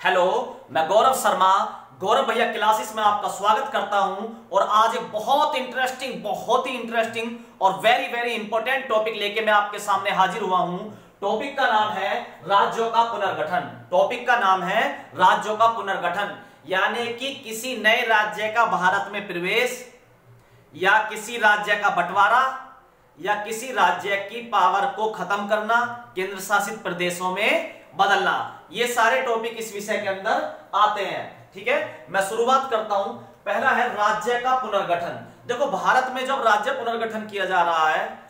Hello, मैं गौरव शर्मा, गौरव भैया classes में आपका स्वागत करता हूं। और आज एक बहुत ही इंटरेस्टिंग और वेरी वेरी इंपॉर्टेंट टॉपिक लेके मैं आपके सामने हाजिर हुआ हूं। टॉपिक का नाम है राज्यों का पुनर्गठन। टॉपिक का नाम है राज्यों का पुनर्गठन, यानी कि किसी नए राज्य का भारत में प्रवेश या किसी राज्य का बंटवारा या किसी राज्य की पावर को खत्म करना, केंद्र शासित प्रदेशों में बदलना, ये सारे टॉपिक इस विषय के अंदर आते हैं। ठीक है, मैं शुरुआत करता हूं। पहला है राज्य का पुनर्गठन। देखो, भारत में जब राज्य पुनर्गठन किया जा रहा है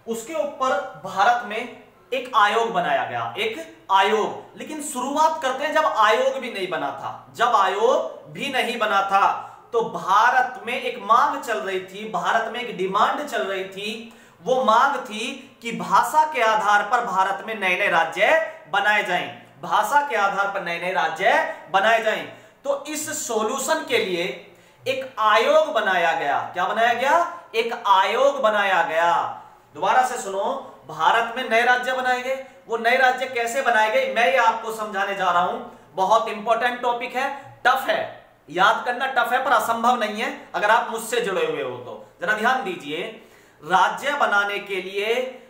उसके ऊपर भारत में एक आयोग बनाया गया, एक आयोग। लेकिन शुरुआत करते हैं जब आयोग भी नहीं बना था। जब आयोग भी नहीं बना था तो भारत में एक मांग चल रही थी, भारत में एक डिमांड चल रही थी। वो मांग थी कि भाषा के आधार पर भारत में नए नए राज्य बनाए जाएं, भाषा के आधार पर नए नए राज्य बनाए जाएं। तो इस सॉल्यूशन के लिए एक आयोग बनाया गया। क्या बनाया गया? एक आयोग बनाया गया। दोबारा से सुनो, भारत में नए राज्य बनाए गए। वो नए राज्य कैसे बनाए गए मैं ये आपको समझाने जा रहा हूं। बहुत इंपॉर्टेंट टॉपिक है, टफ है, याद करना टफ है पर असंभव नहीं है अगर आप मुझसे जुड़े हुए हो तो। जरा ध्यान दीजिए, राज्य बनाने के लिए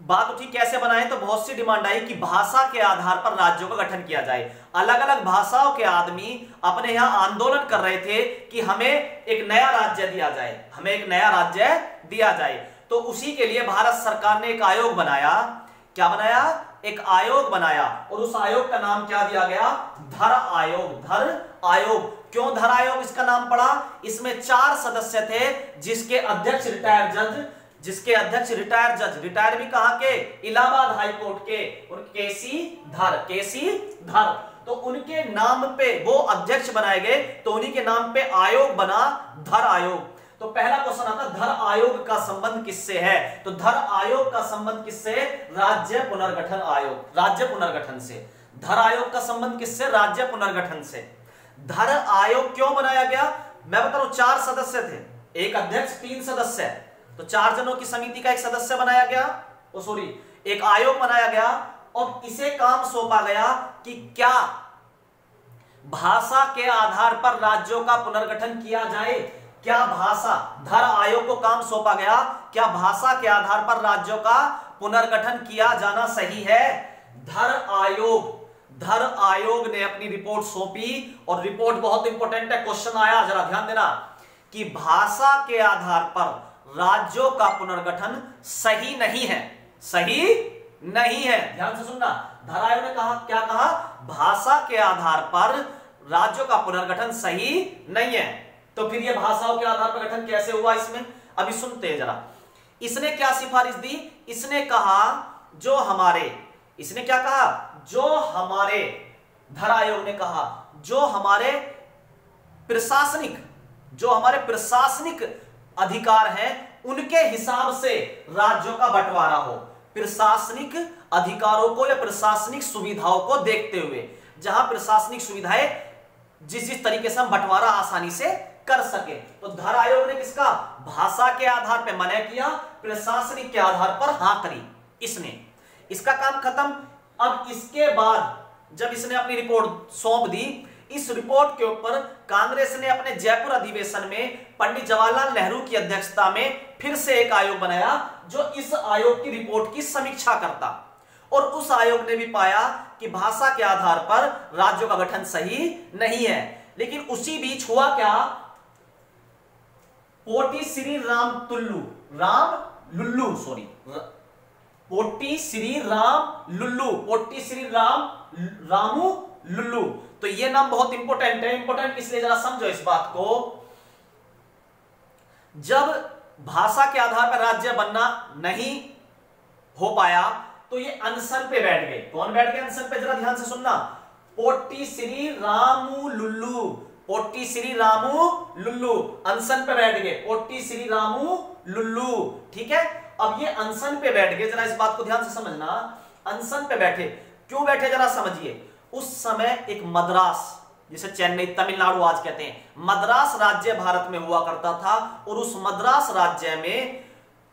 बात उठी कैसे बनाए, तो बहुत सी डिमांड आई कि भाषा के आधार पर राज्यों का गठन किया जाए। अलग अलग भाषाओं के आदमी अपने यहां आंदोलन कर रहे थे कि हमें एक नया राज्य दिया जाए, हमें एक नया राज्य दिया जाए। तो उसी के लिए भारत सरकार ने एक आयोग बनाया। क्या बनाया? एक आयोग बनाया। और उस आयोग का नाम क्या दिया गया? धर आयोग। धर आयोग। क्यों धर आयोग इसका नाम पड़ा? इसमें 4 सदस्य थे, जिसके अध्यक्ष रिटायर्ड जज, रिटायर भी कहां के? इलाहाबाद हाई कोर्ट के, और केसी धर। तो उनके नाम पे वो अध्यक्ष बनाए गए, तो उन्हीं के नाम पे आयोग बना, धर आयोग। तो पहला क्वेश्चन आता, धर आयोग का संबंध किससे है? तो धर आयोग का संबंध किससे? राज्य पुनर्गठन आयोग, राज्य पुनर्गठन से। धर आयोग का संबंध किससे? राज्य पुनर्गठन से। धर आयोग क्यों बनाया गया? मैं बता रहा हूं, 4 सदस्य थे, एक अध्यक्ष, 3 सदस्य, तो 4 जनों की समिति का एक सदस्य बनाया गया, एक आयोग बनाया गया। और इसे काम सौंपा गया कि क्या भाषा के आधार पर राज्यों का पुनर्गठन किया जाए। क्या भाषा, धर आयोग को काम सौंपा गया, क्या भाषा के आधार पर राज्यों का पुनर्गठन किया जाना सही है? धर आयोग ने अपनी रिपोर्ट सौंपी, और रिपोर्ट बहुत इंपॉर्टेंट है, क्वेश्चन आया, जरा ध्यान देना, कि भाषा के आधार पर राज्यों का पुनर्गठन सही नहीं है, सही नहीं है। ध्यान से सुनना, धर आयोग ने कहा, क्या कहा? भाषा के आधार पर राज्यों का पुनर्गठन सही नहीं है। तो फिर यह भाषाओं के आधार पर गठन कैसे हुआ इसमें? अभी सुनते हैं जरा। इसने क्या सिफारिश दी? इसने कहा इसने क्या कहा? धर आयोग ने कहा जो हमारे प्रशासनिक अधिकार हैं उनके हिसाब से राज्यों का बंटवारा हो। प्रशासनिक अधिकारों को या प्रशासनिक सुविधाओं को देखते हुए, जहां प्रशासनिक सुविधाएं जिस तरीके से हम बंटवारा आसानी से कर सके। तो धर आयोग ने किसका? भाषा के आधार पर मना किया, प्रशासनिक के आधार पर हां करी इसने। इसका काम खत्म। अब इसके बाद जब इसने अपनी रिपोर्ट सौंप दी, इस रिपोर्ट के ऊपर कांग्रेस ने अपने जयपुर अधिवेशन में पंडित जवाहरलाल नेहरू की अध्यक्षता में फिर से एक आयोग बनाया, जो इस आयोग की रिपोर्ट की समीक्षा करता। और उस आयोग ने भी पाया कि भाषा के आधार पर राज्यों का गठन सही नहीं है। लेकिन उसी बीच हुआ क्या? पोटी श्री रामू लुल्लू। तो ये नाम बहुत इंपॉर्टेंट है। इंपॉर्टेंट इसलिए, जरा समझो इस बात को। जब भाषा के आधार पर राज्य बनना नहीं हो पाया तो ये अनशन पे बैठ गए। कौन बैठ गए अनशन पे? जरा ध्यान से सुनना। पोटी श्री रामू लुल्लू अनशन पे बैठ गए। पोटी श्री रामू लुल्लू, ठीक है। अब ये अनशन पे बैठ गए, जरा इस बात को ध्यान से समझना। अनशन पे बैठे, क्यों बैठे जरा समझिए। उस समय एक मद्रास, जिसे चेन्नई तमिलनाडु आज कहते हैं, मद्रास राज्य भारत में हुआ करता था। और उस मद्रास राज्य में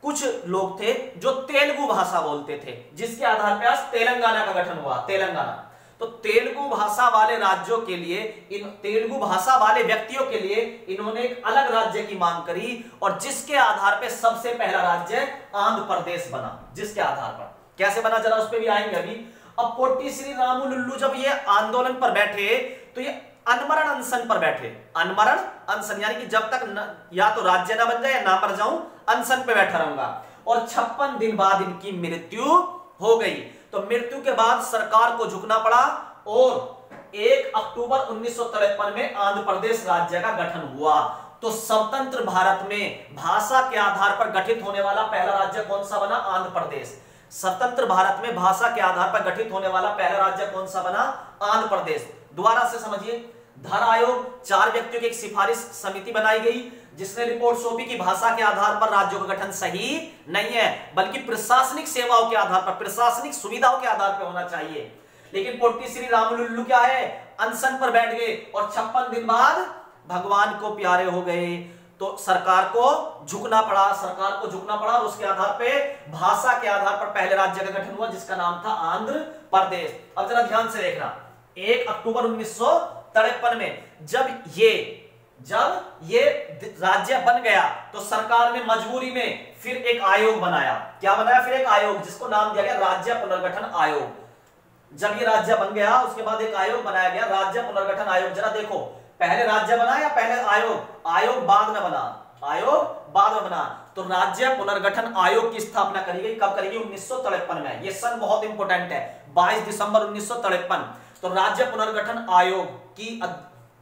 कुछ लोग थे जो तेलुगु भाषा बोलते थे, जिसके आधार पर आज तेलंगाना का गठन हुआ। तेलंगाना, तो तेलुगु भाषा वाले राज्यों के लिए, इन तेलुगु भाषा वाले व्यक्तियों के लिए इन्होंने एक अलग राज्य की मांग करी और जिसके आधार पर सबसे पहला राज्य आंध्र प्रदेश बना। जिसके आधार पर कैसे बना, जरा उस पर भी आएंगे अभी। अब पोटी श्री रामुलुल्लु जब ये आंदोलन पर बैठे तो ये अनमरण अनशन पर बैठे। अनमरण अनशन यानी कि जब तक या तो राज्य ना बन जाए या ना मर जाऊं, अनशन पे बैठा रहूंगा। और 56 दिन बाद इनकी मृत्यु हो गई। तो मृत्यु के बाद सरकार को झुकना पड़ा और 1 अक्टूबर 1953 में आंध्र प्रदेश राज्य का गठन हुआ। तो स्वतंत्र भारत में भाषा के आधार पर गठित होने वाला पहला राज्य कौन सा बना, आंध्र प्रदेश। स्वतंत्र भारत में भाषा के आधार पर गठित होने वाला पहला राज्य कौन सा बना, आंध्र प्रदेश। दोबारा से समझिए, धर आयोग 4 व्यक्तियों की एक सिफारिश समिति बनाई गई जिसने रिपोर्ट सौंपी कि भाषा के आधार पर राज्यों का गठन सही नहीं है, बल्कि प्रशासनिक सेवाओं के आधार पर, प्रशासनिक सुविधाओं के आधार पर होना चाहिए। लेकिन पोट्टी श्री रामुलुल्लु क्या है, अनशन पर बैठ गए और 56 दिन बाद भगवान को प्यारे हो गए। तो सरकार को झुकना पड़ा और उसके आधार पे भाषा के आधार पर पहले राज्य का गठन हुआ जिसका नाम था आंध्र प्रदेश। अब जरा ध्यान से देखना, 1 अक्टूबर 1953 में जब ये राज्य बन गया तो सरकार ने मजबूरी में फिर एक आयोग बनाया। क्या बनाया, फिर एक आयोग जिसको नाम दिया गया राज्य पुनर्गठन आयोग। जब ये राज्य बन गया उसके बाद एक आयोग बनाया गया, राज्य पुनर्गठन आयोग। जरा देखो, पहले राज्य बना या पहले आयोग? आयोग बाद में बना, आयोग बाद में बना। तो राज्य पुनर्गठन आयोग की स्थापना करी गई, कब करी गई, 1953 में। ये सन बहुत इंपॉर्टेंट है, 22 दिसंबर 1953। तो राज्य पुनर्गठन आयोग की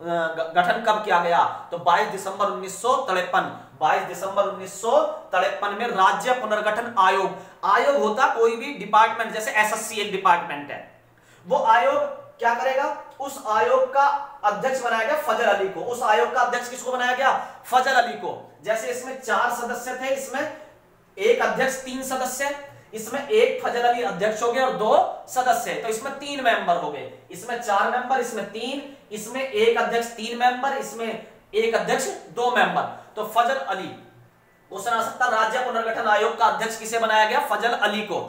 गठन कब किया गया, तो 22 दिसंबर 1953। 22 दिसंबर 1953 में राज्य पुनर्गठन आयोग होता कोई भी डिपार्टमेंट, जैसे एसएससी एक डिपार्टमेंट है, वो आयोग क्या करेगा, उस आयोग का अध्यक्ष बनाया गया फजल अली को। उस आयोग का अध्यक्ष किसको बनाया गया, फजल अली को। जैसे इसमें 4 सदस्य थे, इसमें एक अध्यक्ष, 3 सदस्य, इसमें एक फजल अली अध्यक्ष हो गए और 2 सदस्य, तो इसमें 3 मेंबर हो गए। इसमें 4 मेंबर, इसमें 3, इसमें एक अध्यक्ष 3 मेंबर, इसमें एक अध्यक्ष 2 मेंबर। तो फजल अली क्वेश्चन आ सकता, राज्य पुनर्गठन आयोग का अध्यक्ष किसे बनाया गया, फजल अली को।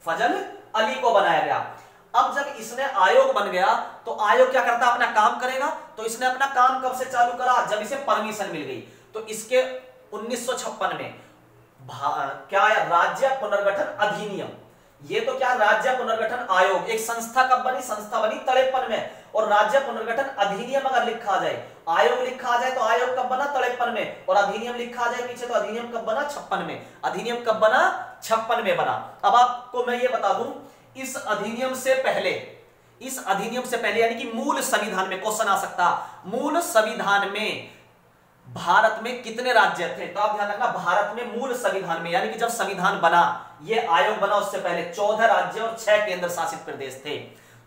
फजल अली को बनाया गया। अब जब इसने आयोग बन गया तो आयोग क्या करता, अपना काम करेगा। तो इसने अपना काम कब से चालू करा, जब इसे परमिशन मिल गई। तो इसके 1956 में क्या है, राज्य पुनर्गठन अधिनियम। ये तो क्या, राज्य पुनर्गठन आयोग एक संस्था कब बनी, संस्था बनी 53 में। और राज्य पुनर्गठन अधिनियम अगर लिखा जाए, आयोग लिखा जाए तो आयोग कब बना, 53 में। और अधिनियम लिखा जाए पीछे तो अधिनियम कब बना, 56 में। अधिनियम कब बना, 56 में बना। अब आपको मैं ये बता दूं, इस अधिनियम से पहले यानी कि मूल संविधान में क्वेश्चन आ सकता, मूल संविधान में भारत में कितने राज्य थे। तो आप ध्यान रखना, भारत में मूल संविधान में यानी कि जब संविधान बना, ये आयोग बना, उससे पहले 14 राज्य और 6 केंद्र शासित प्रदेश थे।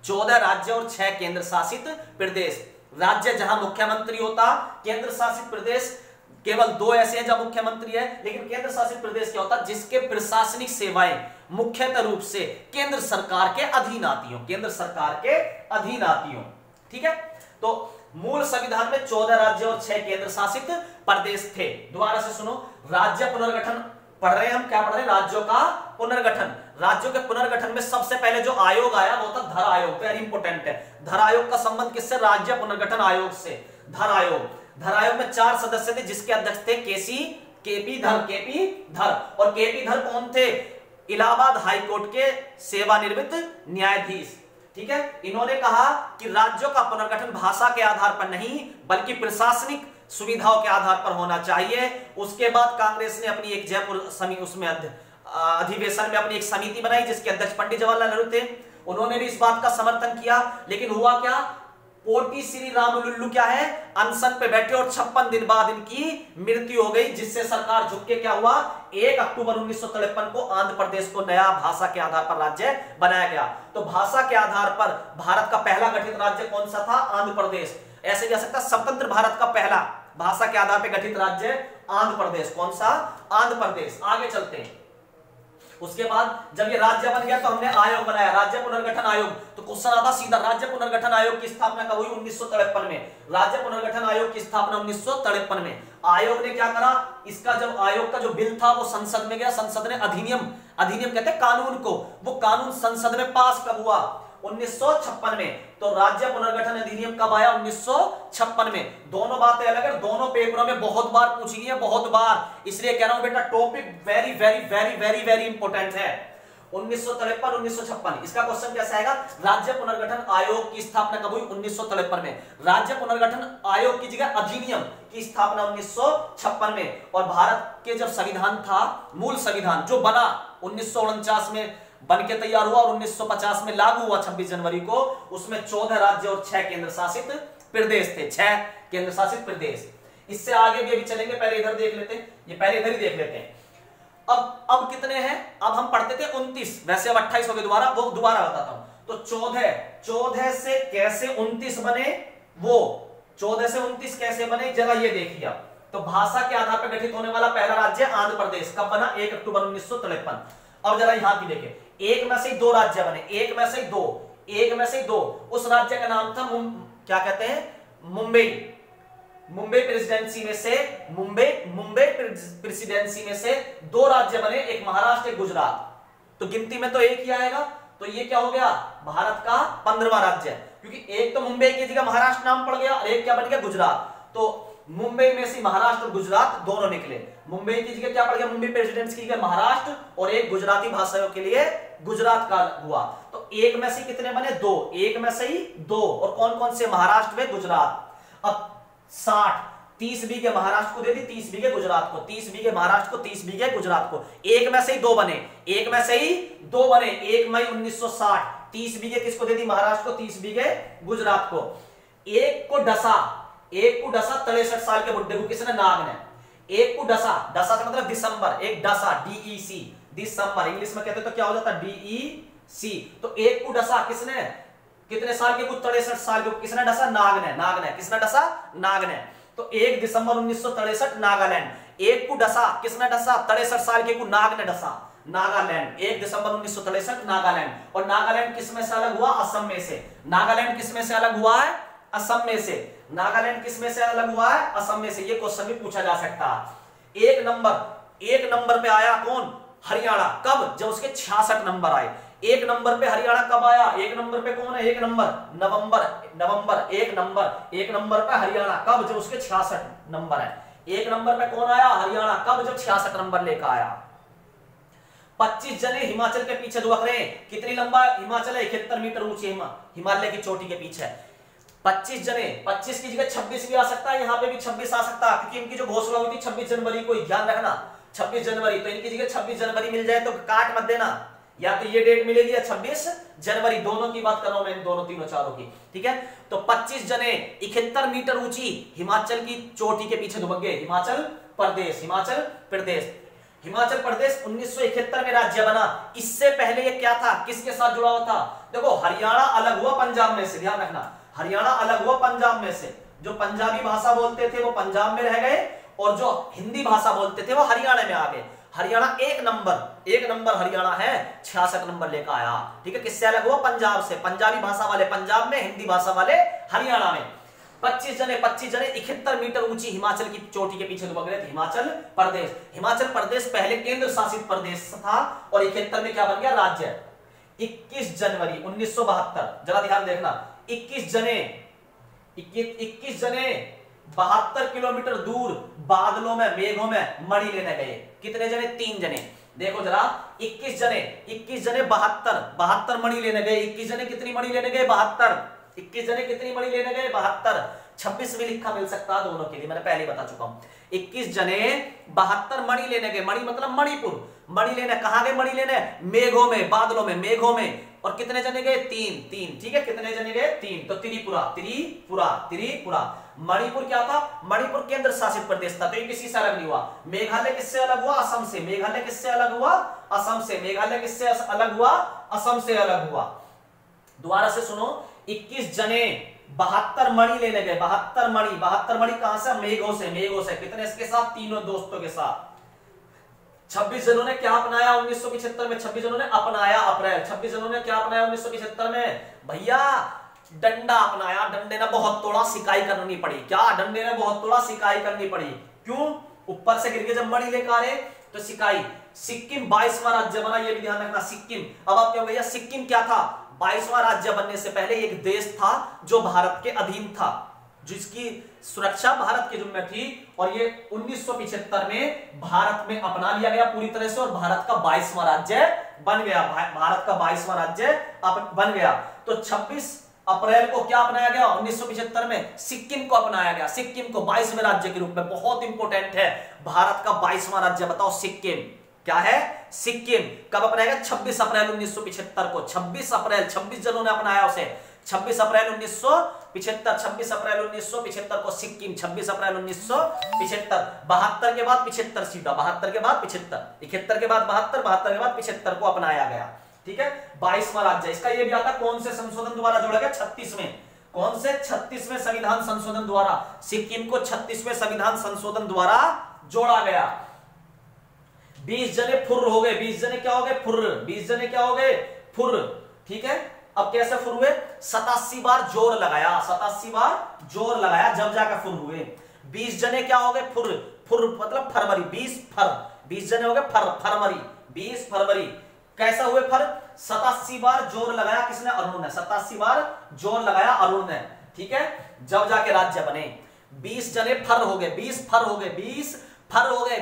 14 राज्य और 6 केंद्र शासित प्रदेश। राज्य जहां मुख्यमंत्री होता, केंद्र शासित प्रदेश केवल 2 ऐसे हैं जहां मुख्यमंत्री है। लेकिन केंद्र शासित प्रदेश क्या होता, जिसके प्रशासनिक सेवाएं मुख्यतः रूप से केंद्र सरकार के अधीन आती हो, केंद्र सरकार के अधीन आती हो। ठीक है, तो मूल संविधान में 14 राज्य और 6 केंद्र शासित प्रदेश थे। दोबारा से सुनो, राज्य पुनर्गठन पढ़ रहे हैं हम, क्या पढ़ रहे हैं, राज्यों का पुनर्गठन। राज्यों के पुनर्गठन में सबसे पहले जो आयोग आया वो था धर आयोग, वेरी इंपॉर्टेंट है। धर आयोग का संबंध किससे, राज्य पुनर्गठन आयोग से। धर आयोग में 4 सदस्य थे जिसके अध्यक्ष थे केपी धर। और केपी धर कौन थे, इलाहाबाद हाईकोर्ट के सेवानिवृत्त न्यायाधीश। ठीक है, इन्होंने कहा कि राज्यों का पुनर्गठन भाषा के आधार पर नहीं बल्कि प्रशासनिक सुविधाओं के आधार पर होना चाहिए। उसके बाद कांग्रेस ने अपनी एक जयपुर उसमें अधिवेशन में अपनी एक समिति बनाई जिसके अध्यक्ष पंडित जवाहरलाल नेहरू थे। उन्होंने भी इस बात का समर्थन किया। लेकिन हुआ क्या, पोटी श्री रामुलुल्लु क्या है, अनशन पे बैठे और 56 दिन बाद इनकी मृत्यु हो गई, जिससे सरकार झुक के क्या हुआ, 1 अक्टूबर 1953 को आंध्र प्रदेश को नया भाषा के आधार पर राज्य बनाया गया। तो भाषा के आधार पर भारत का पहला गठित राज्य कौन सा था, आंध्र प्रदेश। ऐसे जा सकता, स्वतंत्र भारत का पहला भाषा के आधार पर गठित राज्य आंध्र प्रदेश। कौन सा, आंध्र प्रदेश। आगे चलते हैं। उसके बाद जब ये राज्य बन गया तो हमने आयोग बनाया, राज्य पुनर्गठन आयोग। तो क्वेश्चन आता सीधा, राज्य पुनर्गठन आयोग की स्थापना कब हुई, 1953 में। राज्य पुनर्गठन आयोग की स्थापना 1953 में। आयोग ने क्या करा, इसका जब आयोग का जो बिल था वो संसद में गया। संसद ने अधिनियम कहते हैं कानून को, वो कानून संसद में पास कब हुआ, 1956 में। तो राज्य पुनर्गठन अधिनियम कब आया? 1956 में। दोनों बातें अलग है, दोनों पेपरों में बहुत बार पूछी गई है, बहुत बार, इसलिए कह रहा हूं बेटा topic very very very very very important है। 1953 1956 इसका क्वेश्चन कैसा आएगा? राज्य पुनर्गठन आयोग की स्थापना कब हुई? 1953 में। राज्य पुनर्गठन आयोग की जगह अधिनियम की स्थापना 1956 में। और भारत के जब संविधान था, मूल संविधान जो बना 1949 में बन के तैयार हुआ और 1950 में लागू हुआ 26 जनवरी को, उसमें 14 राज्य और 6 केंद्र शासित प्रदेश थे। 6 केंद्र शासित प्रदेश। इससे आगे भी अभी चलेंगे, पहले इधर देख लेते हैं, ये पहले इधर ही देख लेते हैं। अब कितने हैं? अब हम पढ़ते थे 29, वैसे अब 28 हो गए, दोबारा बताता हूं। तो 14 से कैसे 29 बने? वो 14 से 29 कैसे बने जरा ये देखिए आप। तो भाषा के आधार पर गठित होने वाला पहला राज्य आंध्र प्रदेश कब बना? 1 अक्टूबर 1953। अब जरा यहां की देखिए, एक में से 2 राज्य बने, एक में से 2। उस राज्य का नाम था क्या कहते हैं? मुंबई प्रेसिडेंसी में से मुंबई प्रेसिडेंसी में से 2 राज्य बने, एक महाराष्ट्र एक गुजरात। तो गिनती में तो एक ही आएगा, तो ये क्या हो गया? भारत का 15वां राज्य, क्योंकि एक तो मुंबई की जगह महाराष्ट्र नाम पड़ गया और एक क्या बन गया? गुजरात। तो मुंबई में से महाराष्ट्र और गुजरात दोनों निकले। मुंबई की जगह क्या पड़ गया? मुंबई प्रेसिडेंसी की जगह महाराष्ट्र, और एक गुजराती भाषाओं के लिए गुजरात का हुआ। तो एक में से कितने बने? 2। एक में से ही 2। और कौन कौन से? महाराष्ट्र व गुजरात। अब 30 बीघे महाराष्ट्र को दे दी, 30 बीघे गुजरात को, 30 बीघे महाराष्ट्र को, 30 बीघे गुजरात को। एक में से ही 2 बने, 1 मई 1960। 30 बीघे किसको दे दी? महाराष्ट्र को, 30 बीघे गुजरात को। एक को डसा 63 साल के बुड्ढे को किसने? नाग ने। एक को डसा से मतलब दिसंबर, एक डसा DEC, दिसंबर इंग्लिश में कहते तो क्या हो जाता? DEC। तो एक को डसा किसने? कितने साल के? 63 साल के। किसने डसा? नाग ने। किसने डसा? नाग ने। तो 1 दिसंबर 1963 नागालैंड। एक को डसा किसने डसा? 63 साल के को नाग ने डसा, नागालैंड। 1 दिसंबर 1963 नागालैंड। और नागालैंड किसमें से अलग हुआ? असम में से। नागालैंड किसमें से अलग हुआ है? असम में से। नागालैंड किसमें से अलग हुआ है? असम में से। ये क्वेश्चन भी पूछा जा सकता है। एक नंबर पे आया कौन? हरियाणा। कब? जब उसके 66 नंबर आए। 1 नंबर पे हरियाणा कब आया? 1 नंबर पे कौन है? 1 नंबर नवंबर 1 नंबर पे हरियाणा कब? जब उसके 66 नंबर है। 1 नंबर पे कौन आया? हरियाणा कब? जब 66 नंबर लेकर आया। 25 जने हिमाचल के पीछे दुबक रहे हैं। कितनी लंबा हिमाचल है? 71 मीटर ऊंची हिमालय की चोटी के पीछे। 25 जने, 25 की जगह 26 भी आ सकता है, यहाँ पे भी 26 आ सकता है, क्योंकि इनकी जो घोषणा हुई थी 26 जनवरी को, ध्यान रखना 26 जनवरी। तो इनकी जगह 26 जनवरी मिल जाए तो काट मत देना, या तो ये डेट मिलेगी या 26 जनवरी, दोनों की बात कर रहा हूं मैं, दोनों तीनों चारों की। ठीक है, तो 25 जने 71 मीटर ऊंची हिमाचल की चोटी के पीछे दुबक गए। हिमाचल प्रदेश 1971 में राज्य बना। इससे पहले ये क्या था? किसके साथ जुड़ा हुआ था? देखो, हरियाणा अलग हुआ पंजाब में से, ध्यान रखना, हरियाणा अलग हुआ पंजाब में से। जो पंजाबी भाषा बोलते थे वो पंजाब में रह गए, और जो हिंदी भाषा बोलते थे वो हरियाणा में आ गए। हरियाणा एक नंबर हरियाणा है, 66 नंबर लेकर आया। ठीक है, किससे अलग हुआ? पंजाब से। पंजाबी भाषा वाले पंजाब में, हिंदी भाषा वाले हरियाणा में। 25 जने 71 मीटर ऊंची हिमाचल की चोटी के पीछे दुबक गए थे। हिमाचल प्रदेश पहले केंद्र शासित प्रदेश था, और 71 में क्या बन गया? राज्य। 21 जनवरी 1972, जरा ध्यान देखना, 21 जने 72 किलोमीटर दूर बादलों में, मेघों में मणि लेने गए। कितने जने? 3 जने। देखो जरा, 21 जने 72 मणि लेने गए। 21 जने कितनी मणि लेने गए? 72। 21 जने कितनी मणि लेने गए? 72। 26 भी लिखा मिल सकता है दोनों के लिए, मैंने पहले बता चुका हूं। 21 जने 72 मणि लेने गए। मणि मतलब मणिपुर। मणि लेने कहां गए? मणि लेने मेघों में, बादलों में, मेघों में। और कितने जने गए? 3। ठीक है, कितने जने गए? 3। तो त्रिपुरा। मणिपुर क्या था? मणिपुर केंद्र शासित प्रदेश था, तो ये किसी से अलग नहीं हुआ। मेघालय किससे अलग हुआ? असम से। मेघालय किससे अलग हुआ? असम से। मेघालय किससे अलग हुआ? असम से अलग हुआ। दोबारा से सुनो, 21 जने 72 मणि लेने गए। 72 मणि कहां से? मेघों से। कितने इसके साथ? तीनों दोस्तों के साथ। 26 जनों ने क्या अपनाया 1975 में? 26 जनों ने अपनाया अप्रैल। 26 जनों ने क्या अपनाया 1975 में? भैया डंडा अपनाया। डंडे ने बहुत तोड़ा, सिकाई करनी पड़ी। क्या? डंडे ने बहुत तोड़ा, सिकाई करनी पड़ी। क्यों? ऊपर से गिर के जब मणि लेकर आ रहे तो सिकाई। सिक्किम 22वां राज्य बना, ये भी ध्यान रखना, सिक्किम। अब आप क्या भैया, सिक्किम क्या था? 22वां राज्य बनने से पहले एक देश था जो भारत के अधीन था, जिसकी सुरक्षा भारत की जिम्मे थी, और ये 1975 में भारत में अपना लिया गया पूरी तरह से, और भारत का 22वां राज्य बन गया। भारत का 22वां राज्य बन गया। तो 26 अप्रैल को क्या अपनाया गया? 1975 में सिक्किम को अपनाया गया। सिक्किम को 22वें राज्य के रूप में, बहुत इंपॉर्टेंट है, भारत का 22वां राज्य बताओ सिक्किम क्या है? सिक्किम। कब अपनाया गया? 26 अप्रैल 1975 को। 26 अप्रैल, 26 जनों ने अपनाया उसे। 26 अप्रैल 1975, 26 अप्रैल 1975 को सिक्किम, 26 अप्रैल 1975। 72 के बाद 75 सीधा, 72 के बाद 75, 71 के बाद 72, 72 के बाद 75 को अपनाया गया। ठीक है, 22वां राज्य। इसका ये भी आता कौन से संशोधन द्वारा जोड़ा गया? 36वें। कौन से? 36वें संविधान संशोधन द्वारा सिक्किम को 36वें संविधान संशोधन द्वारा जोड़ा गया। 20 जने फुर्र हो गए। 20 जने क्या हो गए? फुर्र। 20 जने क्या हो गए? फुर्र। ठीक है, अब कैसे फुर हुए? 87 बार जोर लगाया, 87 बार जोर लगाया, जब जाकर फुर हुए। 20 जने क्या हो गए? फुर। फुर मतलब फरवरी, 20 जने हो गए फरवरी, 20 फरवरी। कैसा हुए फर? 87 बार जोर लगाया किसने? अरुण ने। 87 बार जोर लगाया अरुण ने। ठीक है, जब जाके राज्य बने। 20 जने फर हो गए, 20 फर हो गए, 20 फर हो गए,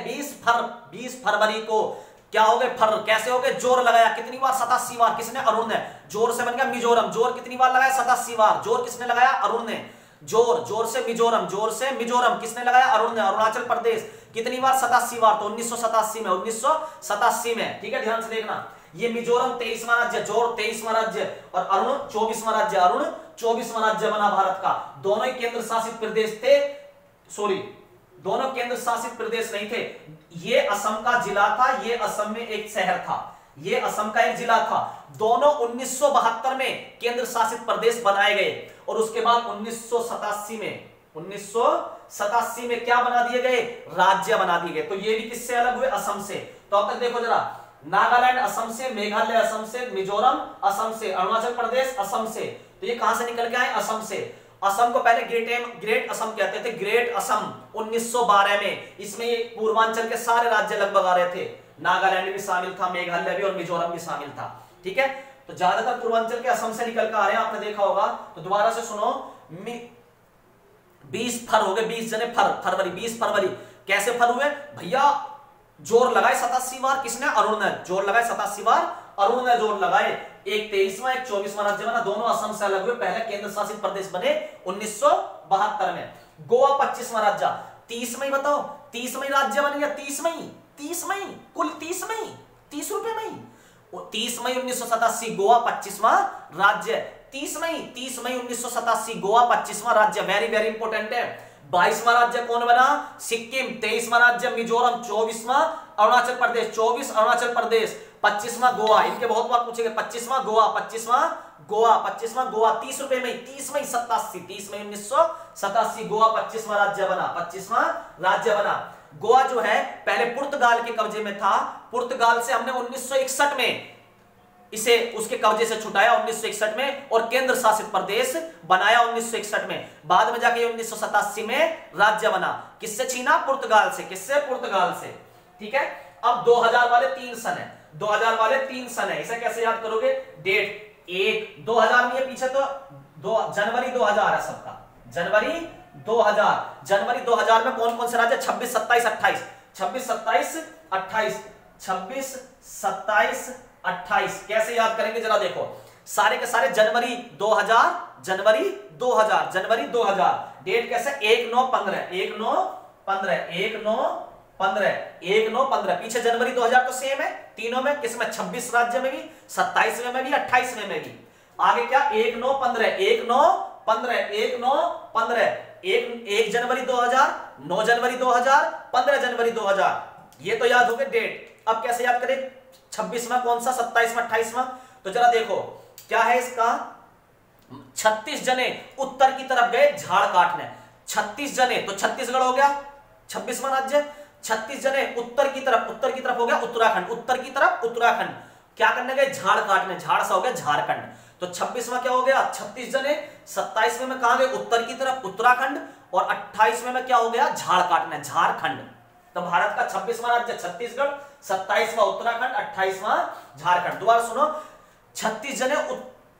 20 फरवरी को क्या हो गए? फर। कैसे हो गए? जोर लगाया कितनी बार? 87 बार। किसने? अरुण ने। जोर से बन गया मिजोरम। जोर कितनी बार लगाया? 87 बार। जोर किसने लगाया? अरुण ने। जोर से मिजोरम, जोर से मिजोरम किसने लगाया? अरुण ने। अरुणाचल प्रदेश कितनी बार? 87 बार। तो 1987 में, 1987 में। ठीक है, ध्यान से देखना। ये मिजोरम 23वां राज्य, जोर 23वां राज्य, और अरुण 24वां राज्य। अरुण 24वां राज्य बना भारत का। दोनों ही केंद्र शासित प्रदेश थे, सॉरी, दोनों केंद्र शासित प्रदेश नहीं थे। ये असम का जिला था, ये असम में एक शहर था, ये असम का एक जिला था। दोनों 1972 में केंद्र शासित प्रदेश बनाए गए, और उसके बाद 1987 में क्या बना दिए गए? राज्य बना दिए गए। तो ये भी किससे अलग हुए? असम से। तो अब तक देखो जरा, नागालैंड असम से, मेघालय असम से, मिजोरम असम से, अरुणाचल प्रदेश असम से। तो ये कहां से निकल के आए? असम से। असम को पहले ग्रेट असम कहते थे, ग्रेट असम 1912 में। इसमें पूर्वांचल के सारे राज्य लगभग आ रहे थे। नागालैंड भी शामिल था, मेघालय भी, और मिजोरम भी शामिल था। ठीक है, तो ज्यादातर पूर्वांचल के असम से निकल कर आ रहे हैं, आपने देखा होगा। तो दोबारा से सुनो, 20 फर हो गए, 20 जने फरवरी, 20 फरवरी। कैसे फर हुए भैया? जोर लगाए 87 बार किसने? अरुण ने। जोर लगाए 87 बार अरुण ने जोर लगाए। एक 23वां, एक 24वां राज्य बना। दोनों असम से अलग हुए, पहले केंद्र शासित प्रदेश बने 1972 में। गोवा 25वां राज्य। 30 मई बताओ, 30 मई राज्य बन गया। 30 मई, 30 मई, कुल 30 मई, 30 रुपए मई। 30 मई 1987 गोवा 25वां राज्य। 30 मई 1987 गोवा 25वां राज्य। वेरी वेरी इंपॉर्टेंट है। 22वां राज्य कौन बना? सिक्किम। 23वां राज्य मिजोरम। 24वां अरुणाचल प्रदेश, 24 अरुणाचल प्रदेश। 25वां गोवा। इनके बहुत बार पूछेंगे। 25वां गोवा, 25वां गोवा, 25वां गोवा। 30 रुपए में, 30 मई 87, 30 मई 1987 गोवा 25वां राज्य बना, 25वां राज्य बना। गोवा जो है पहले पुर्तगाल के कब्जे में था। पुर्तगाल से हमने 1961 में इसे उसके कब्जे से छुटाया, 1961 में, और केंद्र शासित प्रदेश बनाया 1961 में। बाद में जाके 1987 में राज्य बना। किससे छीना? पुर्तगाल से। किससे? पुर्तगाल से। ठीक है, अब 2000 वाले 3 सन है, 2000 वाले 3 सन है। इसे कैसे याद करोगे? डेट 1 2000 में, ये पीछे तो जनवरी 2000 है सबका। जनवरी 2000 में कौन कौन से राज्य? 26, 27, 28, 26, 27, 28, 26, 27, 28। कैसे याद करेंगे जरा देखो, सारे के सारे जनवरी 2000, जनवरी 2000, जनवरी 2000। डेट कैसे? 1915, 1915, 1915, 1915। पीछे जनवरी 2000 तो सेम है तीनों में। किसमें? 26 राज्य में भी, 27वें में भी, 28वें में भी। आगे क्या? 1915, 1915, 1915, 1 जनवरी 2000, 9 जनवरी 2000, 15 जनवरी 2000। ये तो याद हो गए डेट। अब कैसे याद करें? 26वां कौन सा? 27वां, 28वां। तो जरा देखो क्या है इसका। 36 जने उत्तर की तरफ गए झाड़ काटने। 36 जने, तो छत्तीसगढ़ हो गया 26वां राज्य। 36 जने उत्तर की तरफ हो गया उत्तराखंड। उत्तर की तरफ उत्तराखंड। क्या करने गए? झाड़ काटने। झाड़ सा हो गया झारखंड। तो 26वां क्या हो गया? 36 जने। 27वें में कहां गए? उत्तर की तरफ उत्तराखंड। और 28वें में क्या हो गया? झाड़ काटने, झारखंड। तो भारत का 26वां राज्य छत्तीसगढ़, 27वां उत्तराखंड, 28वां झारखंड। दोबारा सुनो, 36 जने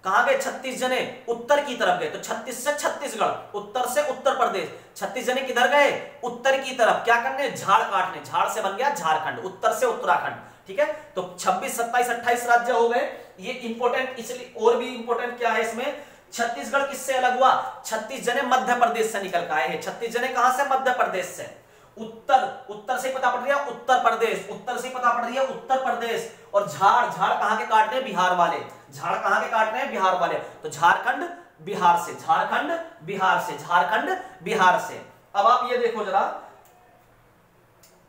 कहां गए 36 जने? उत्तर की तरफ गए, तो 36 से छत्तीसगढ़, उत्तर से उत्तर प्रदेश। 36 जने किधर गए? उत्तर की तरफ। क्या करने? झाड़ काटने। झाड़ से बन गया झारखंड, उत्तर से उत्तराखंड। ठीक है, तो 26, 27, 28 राज्य हो गए। ये इंपॉर्टेंट, इसलिए और भी इंपॉर्टेंट क्या है इसमें, छत्तीसगढ़ किससे अलग हुआ? 36 जने मध्य प्रदेश से निकल के आए हैं। 36 जने कहां से? मध्य प्रदेश से। उत्तर से पता पड़ रही है उत्तर प्रदेश, उत्तर से पता पड़ रही है उत्तर प्रदेश। और झाड़ कहां के काट रहे हैं? बिहार वाले। झाड़ कहां के काट रहे हैं? बिहार वाले। तो झारखंड बिहार से, झारखंड बिहार से, झारखंड बिहार से। अब आप ये देखो जरा,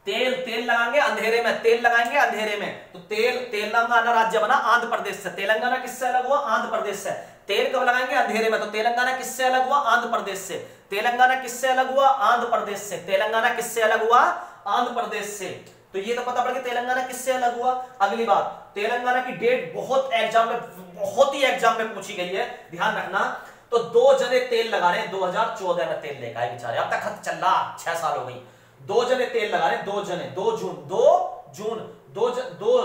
तेल लगाएंगे अंधेरे में, तेल लगाएंगे अंधेरे में, तो तेलंगाना राज्य बना आंध्र प्रदेश से। तेलंगाना किससे अलग हुआ? आंध्र प्रदेश से। तेल कब लगाएंगे? अंधेरे में, तो तेलंगाना किससे अलग हुआ? आंध्र प्रदेश से। तेलंगाना किससे अलग हुआ? आंध्र प्रदेश से। तेलंगाना किससे अलग हुआ? आंध्र प्रदेश से। तो ये तो पता पड़ गया तेलंगाना किससे अलग हुआ। अगली बात, तेलंगाना की डेट बहुत ही एग्जाम में पूछी गई है, ध्यान रखना। तो 2 जने तेल लगा रहे हैं, 2014 में तेल लेकर आए बेचारे, अब तक खत चल रहा, 6 साल हो गई। 2 जने तेल लगा रहे हैं, 2 जने, 2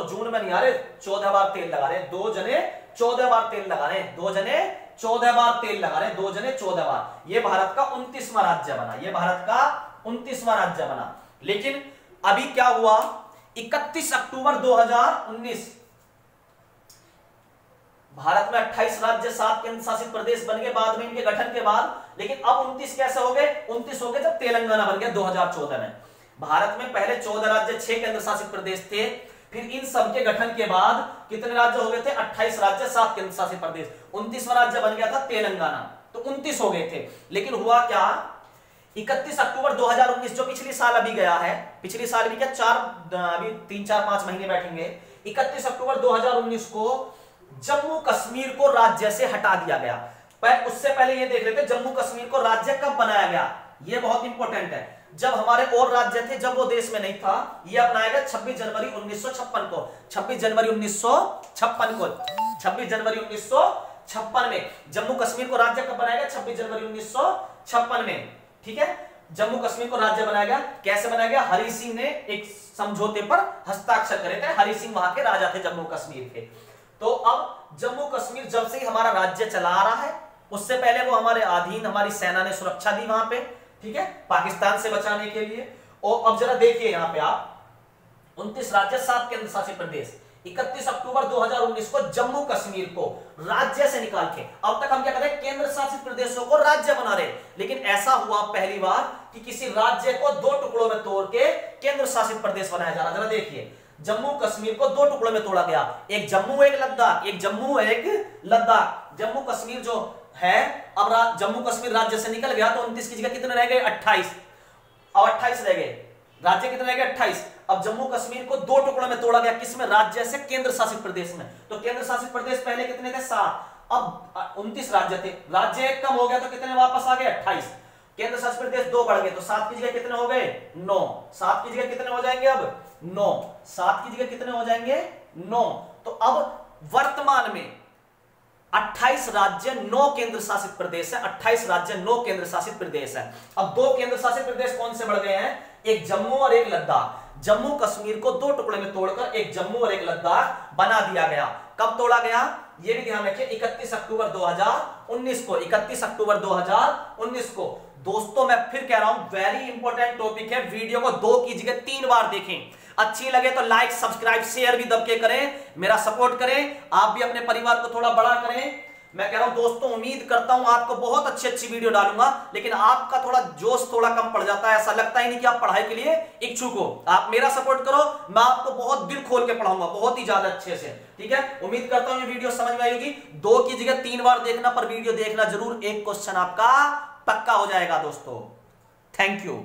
जून में नहीं आ रहे, 14 बार तेल लगा रहे हैं। 2 जने 14 बार तेल लगा रहे हैं, 2 जने 14 बार तेल लगा रहे हैं, 2 जने 14 बार। ये भारत का 29वां राज्य बना, ये भारत का 29वां राज्य बना। लेकिन अभी क्या हुआ, 31 अक्टूबर 2019 भारत में 28 राज्य, 7 केंद्र शासित प्रदेश बन गए बाद में इनके गठन के बाद। लेकिन अब 29 कैसे हो गए? 29 हो गए जब तेलंगाना बन गया 2014 में। भारत में पहले 14 राज्य, 6 केंद्र शासित प्रदेश थे। फिर इन सब के गठन के बाद कितने राज्य हो गए थे? 28 राज्य, 7 केंद्र शासित प्रदेश। 29वां राज्य बन गया था तेलंगाना, तो 29 हो गए थे। लेकिन हुआ क्या, 31 अक्टूबर 2019 जो पिछली साल अभी गया है, पिछली साल भी क्या, अभी 3, 4, 5 महीने बैठेंगे। 31 अक्टूबर 2019 को जम्मू कश्मीर को राज्य से हटा दिया गया। पर उससे पहले ये देख लेते जम्मू कश्मीर को राज्य कब बनाया गया, ये बहुत इंपॉर्टेंट है। जब हमारे और राज्य थे, जब वो देश में नहीं था, ये अपनाया गया 26 जनवरी 1956 को। 26 जनवरी 1956 को, 26 जनवरी 1956 में जम्मू कश्मीर को राज्य कब बनाया गया? 26 जनवरी 1956 में। ठीक है, जम्मू कश्मीर को राज्य बनाया गया। कैसे बनाया गया? हरि सिंह ने एक समझौते पर हस्ताक्षर करे थे। हरि सिंह वहां के राजा थे जम्मू कश्मीर के। तो अब जम्मू कश्मीर जब से ही हमारा राज्य चला आ रहा है, उससे पहले वो हमारे अधीन, हमारी सेना ने सुरक्षा दी वहां पे, ठीक है, पाकिस्तान से बचाने के लिए। और अब जरा देखिए यहां पे आप, 29 राज्य, 7 केंद्र शासित प्रदेश। 31 अक्टूबर 2019 को जम्मू कश्मीर को राज्य से निकाल के, अब तक हम क्या कर रहे हैं? केंद्र शासित प्रदेशों को राज्य बना रहे। लेकिन ऐसा हुआ पहली बार कि किसी राज्य को 2 टुकड़ों में तोड़ के केंद्र शासित प्रदेश बनाया जा रहा। जरा देखिए, जम्मू कश्मीर को 2 टुकड़ों में तोड़ा गया, एक जम्मू एक लद्दाख, एक जम्मू एक लद्दाख। जम्मू कश्मीर जो है, अब जम्मू कश्मीर राज्य से निकल गया, तो 29 की जगह कितने रह गए? 28। अब 28 रह गए, राज्य कितने रह गए? 28। अब जम्मू कश्मीर को 2 टुकड़ों में तोड़ा गया, किसमें? राज्य से केंद्र शासित प्रदेश में। तो केंद्र शासित प्रदेश पहले कितने थे? 7। अब 29 राज्य थे, राज्य एक कम हो गया, तो कितने वापस आ गए? 28। केंद्र शासित प्रदेश 2 बढ़ गए, तो 7 की जगह कितने हो गए? 9। 7 की जगह कितने हो जाएंगे अब? 9। 7 की जगह कितने हो जाएंगे? 9। तो अब वर्तमान में 28 राज्य, 9 केंद्र शासित प्रदेश है। 28 राज्य, 9 केंद्र शासित प्रदेश है। अब 2 केंद्र शासित प्रदेश कौन से बढ़ गए हैं? एक जम्मू और एक लद्दाख। जम्मू कश्मीर को 2 टुकड़े में तोड़कर एक जम्मू और एक लद्दाख बना दिया गया। कब तोड़ा गया? ये भी ध्यान रखिए, 31 अक्टूबर 2019 को। 31 अक्टूबर 2019 को। दोस्तों मैं फिर कह रहा हूं, वेरी इंपॉर्टेंट टॉपिक है। वीडियो को 2 की जगह 3 बार देखें। अच्छी लगे तो लाइक, सब्सक्राइब, शेयर भी दब के करें, मेरा सपोर्ट करें। आप भी अपने परिवार को थोड़ा बड़ा करें। मैं कह रहा हूं दोस्तों, उम्मीद करता हूं आपको बहुत अच्छी वीडियो डालूंगा, लेकिन आपका थोड़ा जोश थोड़ा कम पड़ जाता है। ऐसा लगता ही नहीं कि आप पढ़ाई के लिए इच्छुक हो। आप मेरा सपोर्ट करो, मैं आपको बहुत दिल खोल के पढ़ाऊंगा, बहुत ही ज्यादा अच्छे से। ठीक है, उम्मीद करता हूं ये वीडियो समझ में आई होगी। 2 की जगह 3 बार देखना, पर वीडियो देखना जरूर। एक क्वेश्चन आपका पक्का हो जाएगा दोस्तों। Thank you.